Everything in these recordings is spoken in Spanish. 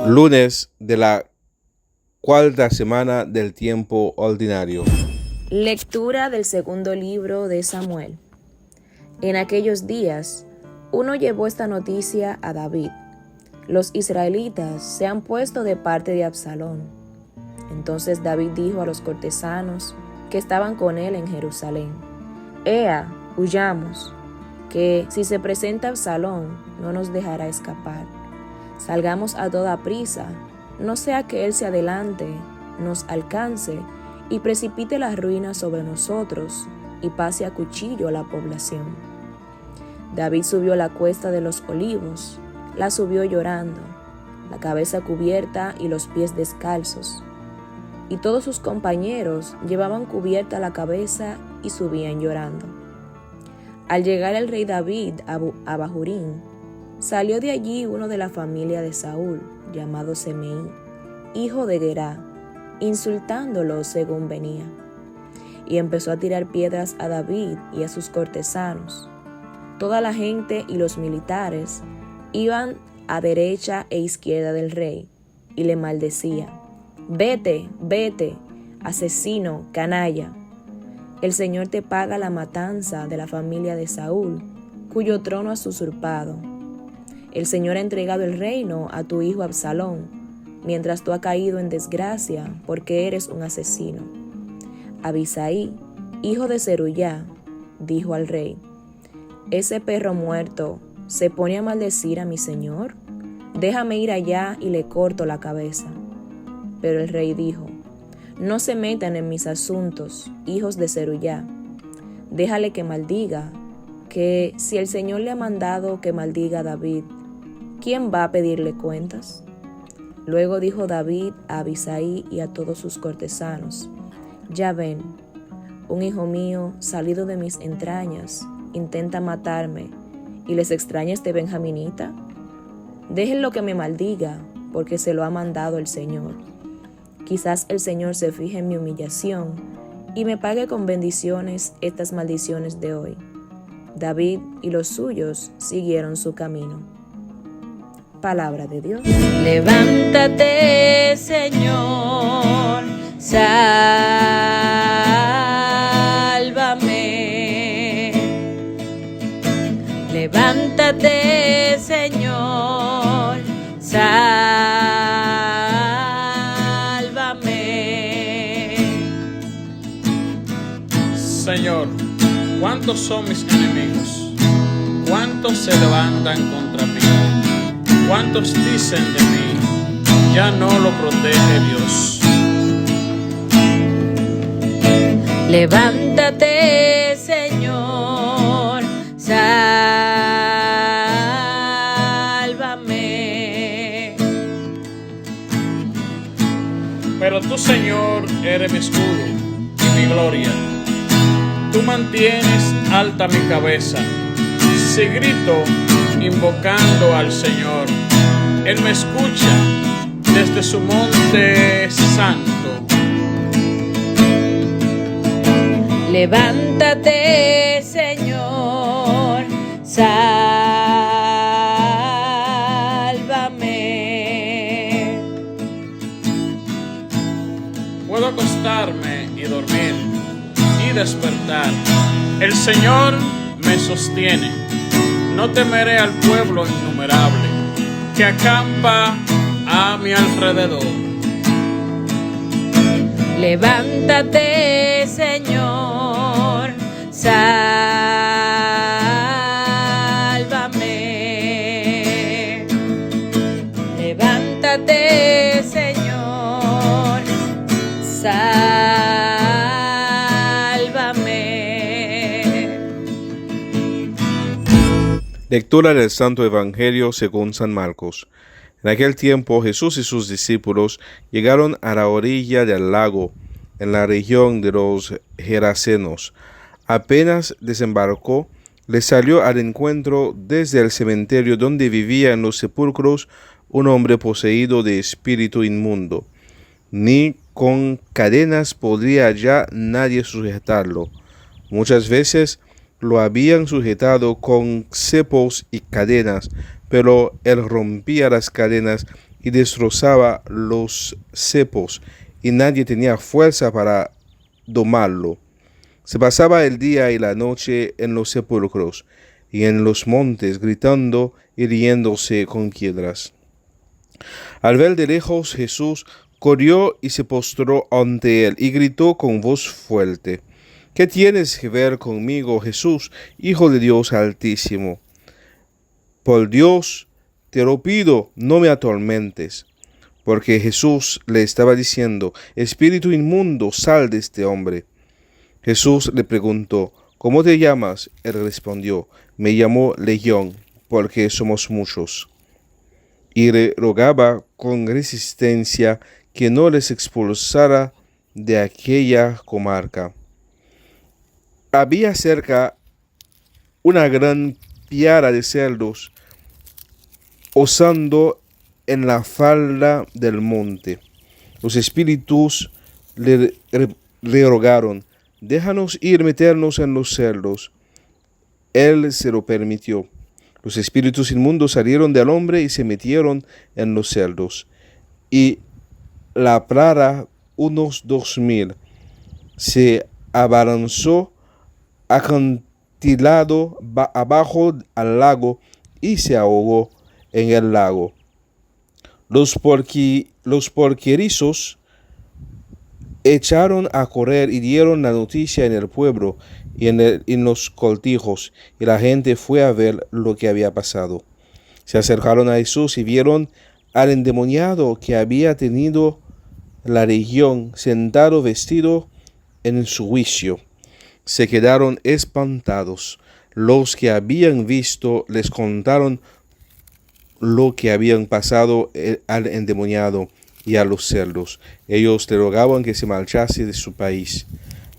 Lunes de la cuarta semana del tiempo ordinario. Lectura del segundo libro de Samuel. En aquellos días, uno llevó esta noticia a David: los israelitas se han puesto de parte de Absalón. Entonces David dijo a los cortesanos que estaban con él en Jerusalén: Ea, huyamos, que si se presenta Absalón no nos dejará escapar. Salgamos a toda prisa, no sea que él se adelante, nos alcance y precipite la ruina sobre nosotros y pase a cuchillo a la población. David subió la cuesta de los Olivos, la subió llorando, la cabeza cubierta y los pies descalzos. Y todos sus compañeros llevaban cubierta la cabeza y subían llorando. Al llegar el rey David a Bahurín, salió de allí uno de la familia de Saúl, llamado Semeí, hijo de Gerá, insultándolo según venía. Y empezó a tirar piedras a David y a sus cortesanos. Toda la gente y los militares iban a derecha e izquierda del rey, y le maldecían: Vete, vete, asesino, canalla. El Señor te paga la matanza de la familia de Saúl, cuyo trono has usurpado. El Señor ha entregado el reino a tu hijo Absalón, mientras tú has caído en desgracia porque eres un asesino. Abisai, hijo de Zerullá, dijo al rey: ¿Ese perro muerto se pone a maldecir a mi señor? Déjame ir allá y le corto la cabeza. Pero el rey dijo: No se metan en mis asuntos, hijos de Zerullá. Déjale que maldiga, que si el Señor le ha mandado que maldiga a David, ¿quién va a pedirle cuentas? Luego dijo David a Abisai y a todos sus cortesanos: Ya ven, un hijo mío, salido de mis entrañas, intenta matarme, ¿y les extraña este benjaminita? Déjenlo que me maldiga, porque se lo ha mandado el Señor. Quizás el Señor se fije en mi humillación y me pague con bendiciones estas maldiciones de hoy. David y los suyos siguieron su camino. Palabra de Dios. Levántate, Señor, sálvame. Levántate, Señor, sálvame. Señor, ¿cuántos son mis enemigos? ¿Cuántos se levantan contra mí? ¿Cuántos dicen de mí: ya no lo protege Dios? Levántate, Señor, sálvame. Pero tú, Señor, eres mi escudo y mi gloria. Tú mantienes alta mi cabeza. Si grito invocando al Señor, Él me escucha desde su monte santo. Levántate, Señor, sálvame. Puedo acostarme y dormir y despertar. El Señor me sostiene. No temeré al pueblo innumerable que acampa a mi alrededor. Levántate, Señor, sálvame. Levántate, Señor, sálvame. Lectura del Santo Evangelio según San Marcos. En aquel tiempo Jesús y sus discípulos llegaron a la orilla del lago, en la región de los Gerasenos. Apenas desembarcó, le salió al encuentro desde el cementerio donde vivía en los sepulcros un hombre poseído de espíritu inmundo. Ni con cadenas podría ya nadie sujetarlo. Muchas veces lo habían sujetado con cepos y cadenas, pero él rompía las cadenas y destrozaba los cepos, y nadie tenía fuerza para domarlo. Se pasaba el día y la noche en los sepulcros y en los montes, gritando y riéndose con piedras. Al ver de lejos, Jesús corrió y se postró ante él y gritó con voz fuerte: ¿Qué tienes que ver conmigo, Jesús, Hijo de Dios Altísimo? Por Dios, te lo pido, no me atormentes. Porque Jesús le estaba diciendo: Espíritu inmundo, sal de este hombre. Jesús le preguntó: ¿Cómo te llamas? Él respondió: Me llamo Legión, porque somos muchos. Y le rogaba con resistencia que no les expulsara de aquella comarca. Había cerca una gran piara de cerdos osando en la falda del monte. Los espíritus le rogaron: déjanos ir meternos en los cerdos. Él se lo permitió. Los espíritus inmundos salieron del hombre y se metieron en los cerdos. Y la prara, unos 2000, se abalanzó acantilado abajo al lago y se ahogó en el lago. Los porquerizos echaron a correr y dieron la noticia en el pueblo y en los cortijos, y la gente fue a ver lo que había pasado. Se acercaron a Jesús y vieron al endemoniado que había tenido la legión sentado vestido en su juicio. Se quedaron espantados. Los que habían visto les contaron lo que habían pasado al endemoniado y a los cerdos. Ellos le rogaban que se marchase de su país.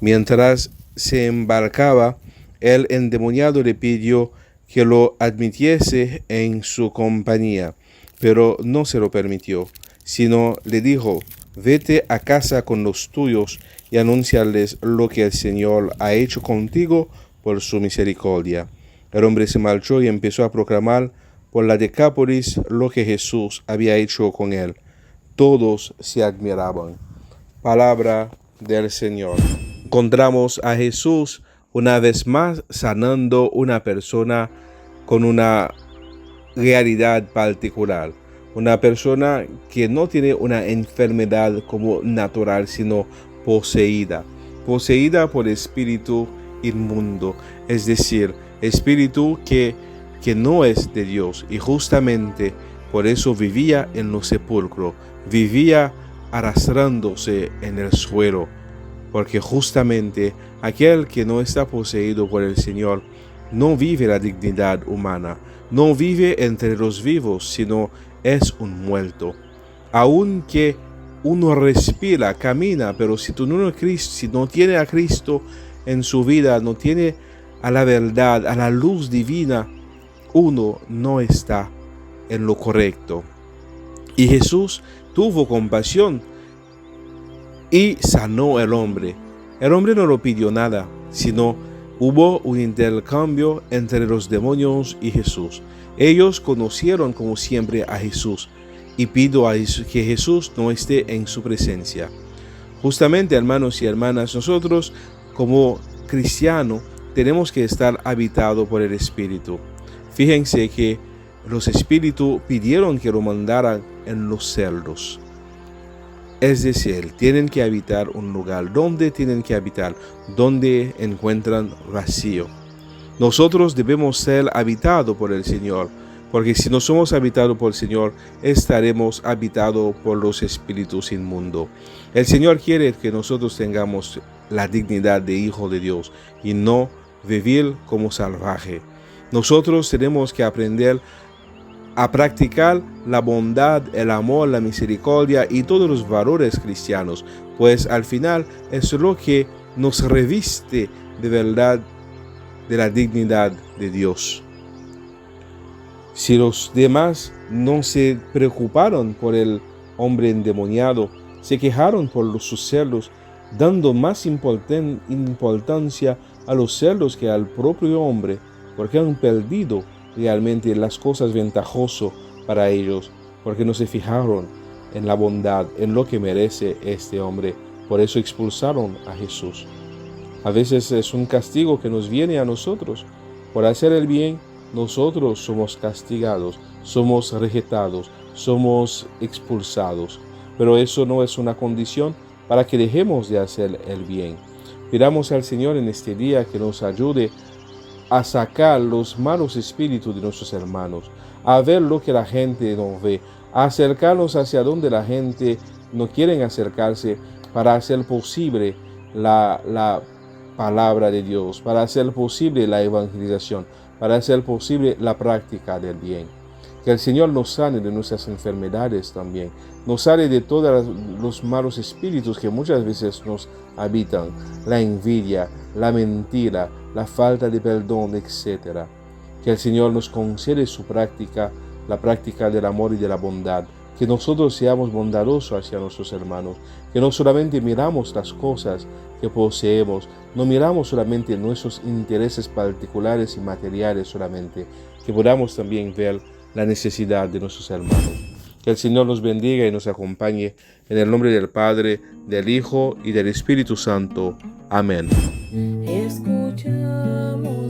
Mientras se embarcaba, el endemoniado le pidió que lo admitiese en su compañía, pero no se lo permitió, sino le dijo: vete a casa con los tuyos y anúnciales lo que el Señor ha hecho contigo por su misericordia. El hombre se marchó y empezó a proclamar por la Decápolis lo que Jesús había hecho con él. Todos se admiraban. Palabra del Señor. Encontramos a Jesús una vez más sanando una persona con una realidad particular. Una persona que no tiene una enfermedad como natural, sino poseída por espíritu inmundo, es decir, espíritu que no es de Dios, y justamente por eso vivía en los sepulcros, vivía arrastrándose en el suelo, porque justamente aquel que no está poseído por el Señor no vive la dignidad humana, no vive entre los vivos, sino es un muerto. Aunque uno respira, camina, pero si no tiene a Cristo en su vida, no tiene a la verdad, a la luz divina, uno no está en lo correcto. Y Jesús tuvo compasión y sanó al hombre. El hombre no lo pidió nada, sino hubo un intercambio entre los demonios y Jesús. Ellos conocieron como siempre a Jesús, y pido que Jesús no esté en su presencia. Justamente, hermanos y hermanas, nosotros como cristianos tenemos que estar habitados por el Espíritu. Fíjense que los espíritus pidieron que lo mandaran en los cerdos. Es decir, tienen que habitar un lugar. ¿Dónde tienen que habitar? Donde encuentran vacío. Nosotros debemos ser habitados por el Señor, porque si no somos habitados por el Señor, estaremos habitados por los espíritus inmundos. El Señor quiere que nosotros tengamos la dignidad de hijo de Dios y no vivir como salvaje. Nosotros tenemos que aprender a practicar la bondad, el amor, la misericordia y todos los valores cristianos, pues al final es lo que nos reviste de verdad de la dignidad de Dios. Si los demás no se preocuparon por el hombre endemoniado, se quejaron por sus cerdos, dando más importancia a los cerdos que al propio hombre, porque han perdido realmente las cosas ventajosas para ellos. porque no se fijaron en la bondad, en lo que merece este hombre. Por eso expulsaron a Jesús. A veces es un castigo que nos viene a nosotros. Por hacer el bien, nosotros somos castigados, somos rejetados, somos expulsados. Pero eso no es una condición para que dejemos de hacer el bien. Pidamos al Señor en este día que nos ayude a sacar los malos espíritus de nuestros hermanos, a ver lo que la gente no ve, a acercarnos hacia donde la gente no quiere acercarse, para hacer posible la palabra de Dios, para hacer posible la evangelización, para hacer posible la práctica del bien. Que el Señor nos sane de nuestras enfermedades también, nos sane de todos los malos espíritus que muchas veces nos habitan, la envidia, la mentira, la falta de perdón, etc. Que el Señor nos concede su práctica, la práctica del amor y de la bondad, que nosotros seamos bondadosos hacia nuestros hermanos, que no solamente miramos las cosas que poseemos, no miramos solamente nuestros intereses particulares y materiales solamente, que podamos también ver la necesidad de nuestros hermanos. Que el Señor nos bendiga y nos acompañe en el nombre del Padre, del Hijo y del Espíritu Santo. Amén. Escuchamos